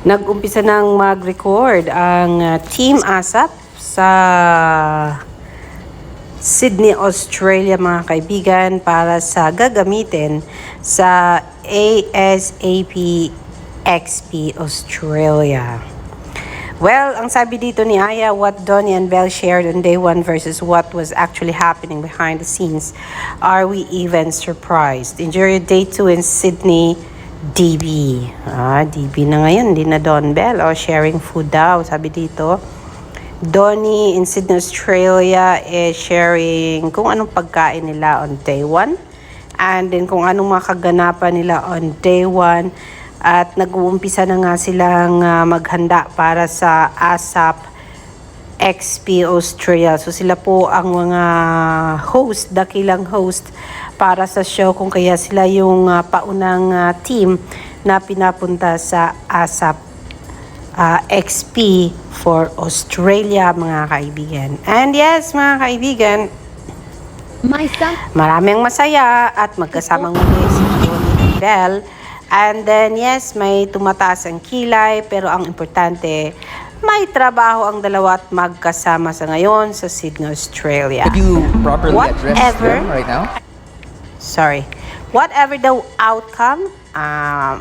Nag-umpisa nang mag-record ang Team ASAP sa Sydney, Australia mga kaibigan para sa gagamitin sa ASAP XP Australia. Well, ang sabi dito ni Aya, what Donnie and Belle shared on day 1 versus what was actually happening behind the scenes. Are we even surprised? Enjoy your day 2 in Sydney, DB. DB na ngayon, hindi na Don Bell. Sharing food daw, sabi dito. Donnie in Sydney, Australia is sharing kung anong pagkain nila on day 1. And then kung anong mga kaganapan nila on day 1. At nag-uumpisa na nga silang maghanda para sa ASAP XP Australia. So sila po ang mga host, dakilang host para sa show, kung kaya sila yung paunang team na pinapunta sa ASAP XP for Australia mga kaibigan. And yes mga kaibigan, maraming masaya at magkasamang muli si Donnie and Belle. And then yes, may tumataas ang kilay, pero ang importante, may trabaho ang dalawa at magkasama sa ngayon sa Sydney, Australia. Could you properly address them right now? Whatever the outcome,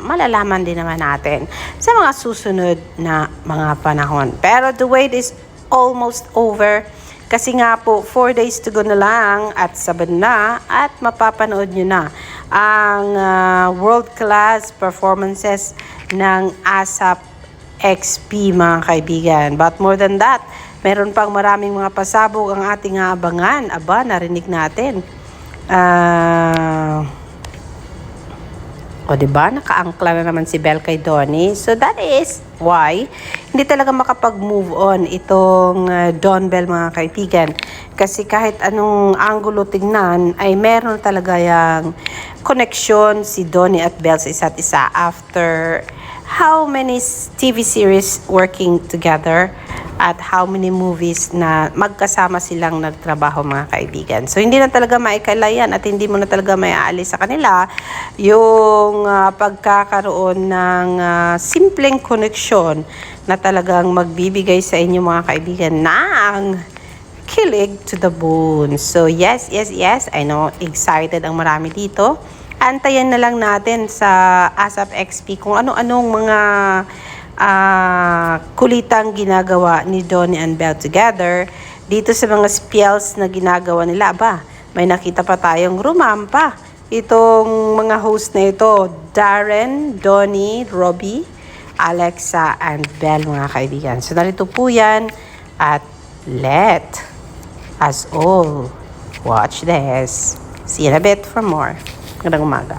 malalaman din naman natin sa mga susunod na mga panahon. Pero the wait is almost over. Kasi nga po, 4 days to go na lang at Sabado na at mapapanood nyo na ang world-class performances ng ASAP XP mga kaibigan. But more than that, meron pang maraming mga pasabog ang ating aabangan. Aba, narinig natin. Diba? Nakaangkla na naman si Belle kay Donnie. So that is why hindi talaga makapag-move on itong Don Belle mga kaibigan. Kasi kahit anong angulo tingnan ay meron talaga yung connection si Donnie at Belle sa isa't isa after how many TV series working together at how many movies na magkasama silang nagtrabaho mga kaibigan. So hindi na talaga maikalayan at hindi mo na talaga maiaalis sa kanila yung pagkakaroon ng simpleng koneksyon na talagang magbibigay sa inyo mga kaibigan ng kilig to the bone. So yes, I know excited ang marami dito. Antayan na lang natin sa ASAP XP kung ano-anong mga kulitang ginagawa ni Donnie and Belle together. Dito sa mga spells na ginagawa nila, may nakita pa tayong rumampa. Itong mga host na ito, Darren, Donnie, Robbie, Alexa, and Belle mga kaibigan. So narito po yan at let us all watch this. See you in a bit for more. Magandang umaga.